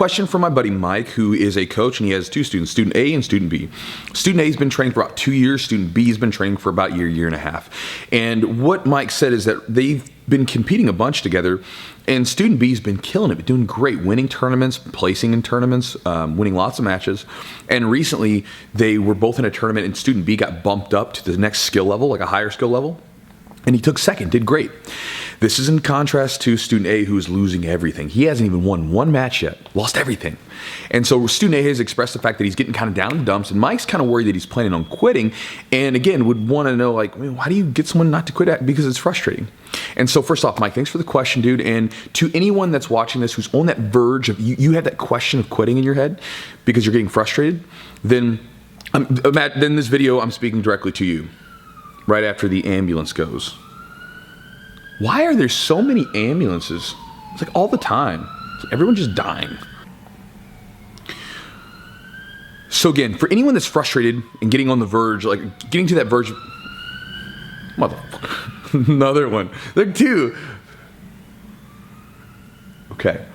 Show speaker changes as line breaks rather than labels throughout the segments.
question from my buddy Mike, who is a coach, and he has two students, student A and student B. Student A has been training for about 2 years. Student B has been training for about a year and a half. And what Mike said is that they've been competing a bunch together, and student B has been killing it, doing great, winning tournaments, placing in tournaments, winning lots of matches. And recently, they were both in a tournament, and student B got bumped up to the next skill level, like a higher skill level. And he took second, did great. This is in contrast to student A, who's losing everything. He hasn't even won one match yet, lost everything. And so student A has expressed the fact that he's getting kind of down in the dumps, and Mike's kind of worried that he's planning on quitting, and again, would want to know, like, how do you get someone not to quit because it's frustrating? And so first off, Mike, thanks for the question, dude. And to anyone that's watching this who's on that verge of, you have that question of quitting in your head because you're getting frustrated, then this video, I'm speaking directly to you right after the ambulance goes. Why are there so many ambulances? It's like all the time. It's like everyone's just dying. So again, for anyone that's frustrated and getting on the verge, like getting to that verge, motherfucker, another one. There are two. Okay,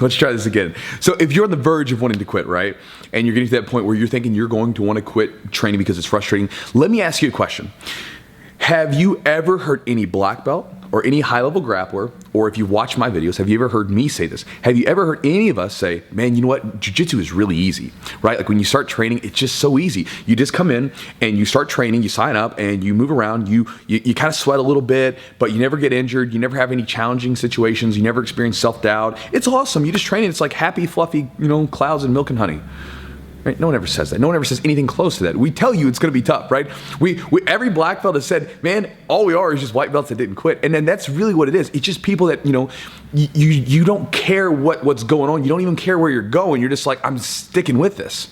let's try this again. So if you're on the verge of wanting to quit, right, and you're getting to that point where you're thinking you're going to want to quit training because it's frustrating, let me ask you a question. Have you ever heard any black belt or any high-level grappler, or if you've watched my videos, have you ever heard me say this? Have you ever heard any of us say, man, you know what, jiu-jitsu is really easy, right? Like when you start training, it's just so easy. You just come in and you start training, you sign up and you move around, you kind of sweat a little bit, but you never get injured, you never have any challenging situations, you never experience self-doubt. It's awesome, you just train, it's like happy, fluffy, clouds and milk and honey. Right? No one ever says that. No one ever says anything close to that. We tell you it's going to be tough, right? Every black belt has said, man, all we are is just white belts that didn't quit. And then that's really what it is. It's just people that, you don't care what's going on. You don't even care where you're going. You're just like, I'm sticking with this.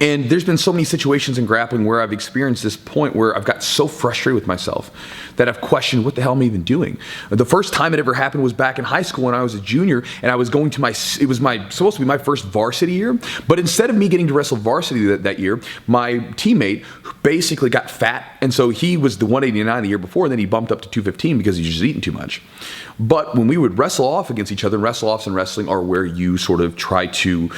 And there's been so many situations in grappling where I've experienced this point where I've got so frustrated with myself that I've questioned what the hell am I even doing. The first time it ever happened was back in high school when I was a junior, and I was going to supposed to be my first varsity year, but instead of me getting to wrestle varsity that year, my teammate basically got fat, and so he was the 189 the year before, and then he bumped up to 215 because he's just eating too much. But when we would wrestle off against each other, wrestle-offs and wrestling are where you sort of try to,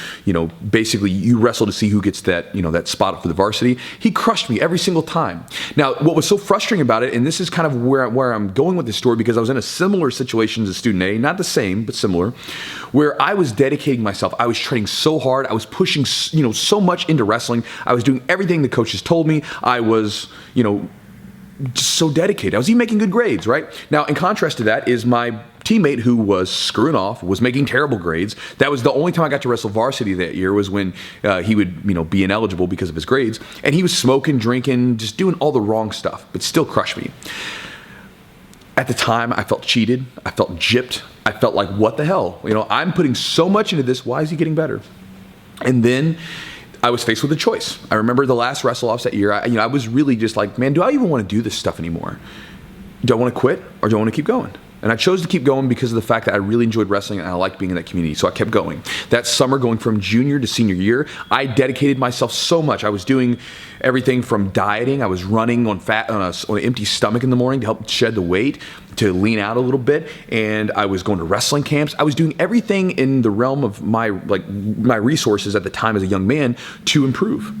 basically you wrestle to see who gets that, that spot for the varsity. He crushed me every single time. Now, what was so frustrating about it, and this is kind of where I'm going with this story, because I was in a similar situation as student A, not the same, but similar, where I was dedicating myself. I was training so hard. I was pushing, so much into wrestling. I was doing everything the coaches told me. I was, just so dedicated. I was even making good grades, right? Now, in contrast to that is my teammate who was screwing off, was making terrible grades. That was the only time I got to wrestle varsity that year, was when he would, be ineligible because of his grades. And he was smoking, drinking, just doing all the wrong stuff, but still crushed me. At the time, I felt cheated. I felt gypped. I felt like, what the hell? I'm putting so much into this. Why is he getting better? And then I was faced with a choice. I remember the last wrestle-offs that year, I was really just like, man, do I even want to do this stuff anymore? Do I want to quit or do I want to keep going? And I chose to keep going because of the fact that I really enjoyed wrestling and I liked being in that community. So I kept going. That summer, going from junior to senior year, I dedicated myself so much. I was doing everything from dieting. I was running on an empty stomach in the morning to help shed the weight, to lean out a little bit. And I was going to wrestling camps. I was doing everything in the realm of my resources at the time as a young man to improve.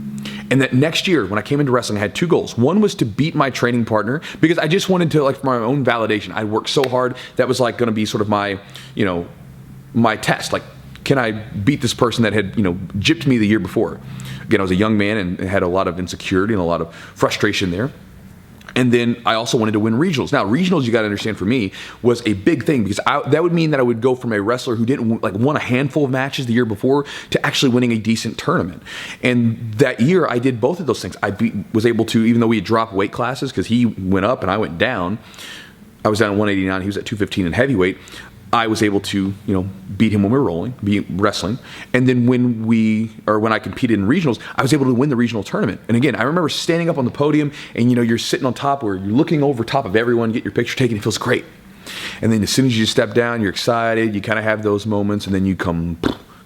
And that next year, when I came into wrestling, I had two goals. One was to beat my training partner, because I just wanted to, for my own validation. I worked so hard. That was going to be sort of my, my test. Like, can I beat this person that had, gypped me the year before? Again, I was a young man and had a lot of insecurity and a lot of frustration there. And then I also wanted to win regionals. Now, regionals, you got to understand, for me, was a big thing, because that would mean that I would go from a wrestler who didn't won a handful of matches the year before to actually winning a decent tournament. And that year, I did both of those things. I was able to, even though we had dropped weight classes, because he went up and I went down. I was down at 189, he was at 215 in heavyweight. I was able to, beat him when we were wrestling. And then when I competed in regionals, I was able to win the regional tournament. And again, I remember standing up on the podium and, you're sitting on top where you're looking over top of everyone, get your picture taken, it feels great. And then as soon as you step down, you're excited, you kind of have those moments, and then you come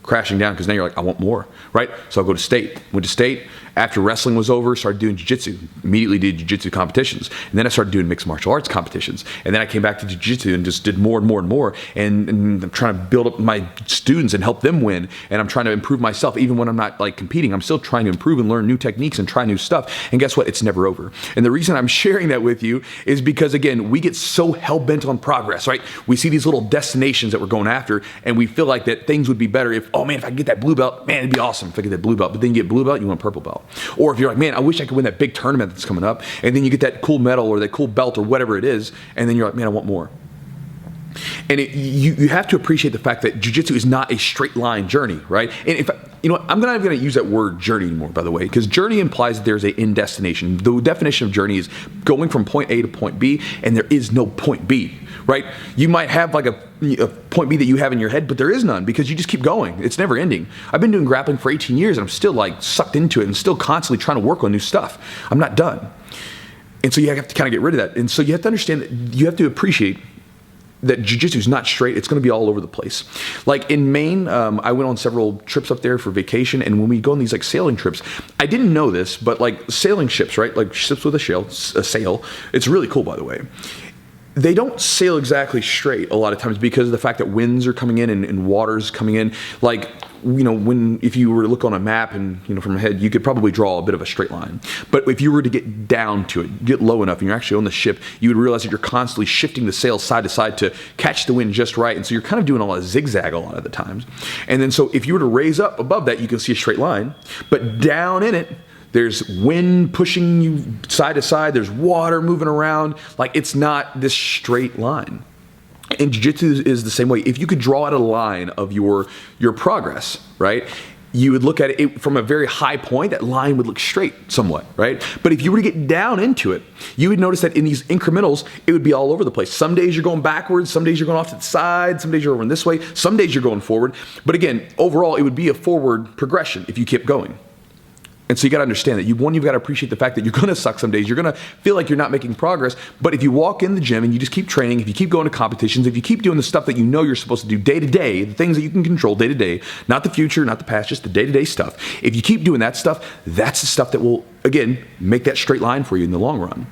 crashing down because now you're like, I want more, right? So I'll go to state. Went to state. After wrestling was over, started doing jiu-jitsu. Immediately did jiu-jitsu competitions. And then I started doing mixed martial arts competitions. And then I came back to jiu-jitsu and just did more and more and more. And I'm trying to build up my students and help them win. And I'm trying to improve myself. Even when I'm not like competing, I'm still trying to improve and learn new techniques and try new stuff. And guess what? It's never over. And the reason I'm sharing that with you is because, again, we get so hell-bent on progress, right? We see these little destinations that we're going after, and we feel like that things would be better if, oh man, if I could get that blue belt, man, it'd be awesome if I get that blue belt. But then you get blue belt, you want purple belt. Or if you're like, man, I wish I could win that big tournament that's coming up, and then you get that cool medal or that cool belt or whatever it is, and then you're like, man, I want more. And you have to appreciate the fact that jiu-jitsu is not a straight line journey, right? And if you know what, I'm not even going to use that word journey anymore, by the way, because journey implies that there's an end destination. The definition of journey is going from point A to point B, and there is no point B, right? You might have like a point B that you have in your head, but there is none because you just keep going. It's never ending. I've been doing grappling for 18 years, and I'm still like sucked into it and still constantly trying to work on new stuff. I'm not done. And so you have to kind of get rid of that. And so you have to understand that you have to appreciate that jiu-jitsu is not straight. It's going to be all over the place. Like in Maine, I went on several trips up there for vacation, and when we go on these like sailing trips, I didn't know this, but like sailing ships, right? Like ships with a sail. It's really cool, by the way. They don't sail exactly straight a lot of times because of the fact that winds are coming in and water's coming in. Like, you know, if you were to look on a map and, you know, from ahead, you could probably draw a bit of a straight line. But if you were to get down to it, get low enough, and you're actually on the ship, you would realize that you're constantly shifting the sail side to side to catch the wind just right. And so you're kind of doing a lot of zigzag a lot of the times. And then so if you were to raise up above that, you can see a straight line. But down in it, there's wind pushing you side to side. There's water moving around. Like, it's not this straight line. And jiu-jitsu is the same way. If you could draw out a line of your progress, right, you would look at it from a very high point. That line would look straight somewhat, right? But if you were to get down into it, you would notice that in these incrementals, it would be all over the place. Some days you're going backwards. Some days you're going off to the side. Some days you're going this way. Some days you're going forward. But again, overall, it would be a forward progression if you kept going. And so you got to understand that you've got to appreciate the fact that you're going to suck some days. You're going to feel like you're not making progress. But if you walk in the gym and you just keep training, if you keep going to competitions, if you keep doing the stuff that you know you're supposed to do day to day, the things that you can control day to day, not the future, not the past, just the day to day stuff. If you keep doing that stuff, that's the stuff that will, again, make that straight line for you in the long run.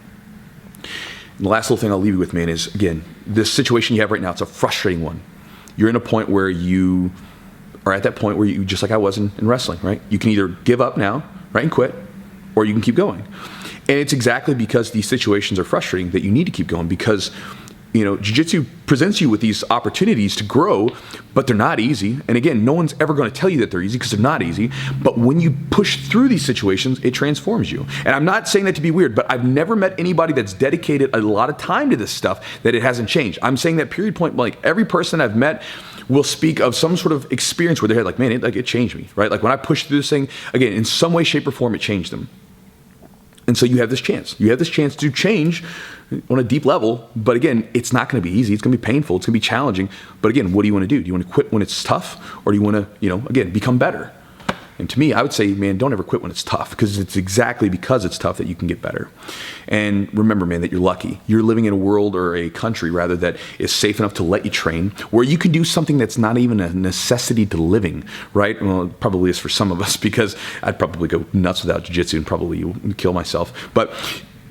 And the last little thing I'll leave you with, man, is, again, this situation you have right now, it's a frustrating one. You're in a point where you are at that point where you, just like I was in wrestling, right? You can either give up now, right, and quit, or you can keep going. And it's exactly because these situations are frustrating that you need to keep going, because, you know, jiu-jitsu presents you with these opportunities to grow, but they're not easy. And again, no one's ever going to tell you that they're easy because they're not easy. But when you push through these situations, it transforms you. And I'm not saying that to be weird, but I've never met anybody that's dedicated a lot of time to this stuff that it hasn't changed. I'm saying that period point blank. Every person I've met will speak of some sort of experience where they're like, man, it changed me, right? Like when I pushed through this thing, again, in some way, shape, or form, it changed them. And so you have this chance. You have this chance to change on a deep level. But again, it's not going to be easy. It's going to be painful. It's going to be challenging. But again, what do you want to do? Do you want to quit when it's tough? Or do you want to, you know, again, become better? And to me, I would say, man, don't ever quit when it's tough, because it's exactly because it's tough that you can get better. And remember, man, that you're lucky. You're living in a world, or a country rather, that is safe enough to let you train, where you can do something that's not even a necessity to living, right? Well, it probably is for some of us, because I'd probably go nuts without jiu-jitsu and probably kill myself. But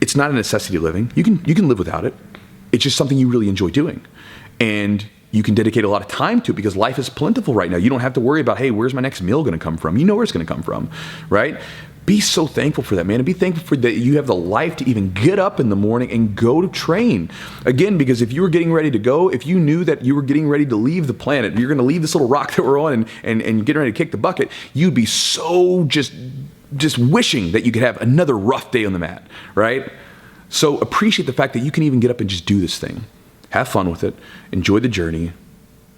it's not a necessity of living. You can live without it. It's just something you really enjoy doing. And you can dedicate a lot of time to it because life is plentiful right now. You don't have to worry about, hey, where's my next meal going to come from? You know where it's going to come from, right? Be so thankful for that, man. And be thankful for that you have the life to even get up in the morning and go to train. Again, because if you were getting ready to go, if you knew that you were getting ready to leave the planet, you're going to leave this little rock that we're on and getting ready to kick the bucket, you'd be so just wishing that you could have another rough day on the mat, right? So appreciate the fact that you can even get up and just do this thing. Have fun with it. Enjoy the journey,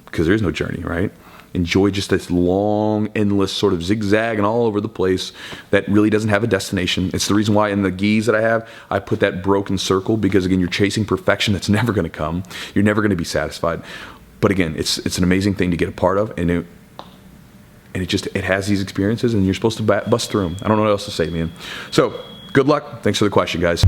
because there's no journey, right? Enjoy just this long, endless sort of zigzag and all over the place that really doesn't have a destination. It's the reason why in the gis that I have, I put that broken circle, because again, you're chasing perfection that's never going to come. You're never going to be satisfied. But again, it's an amazing thing to get a part of, and it has these experiences, and you're supposed to bust through them. I don't know what else to say, man. So good luck. Thanks for the question, guys.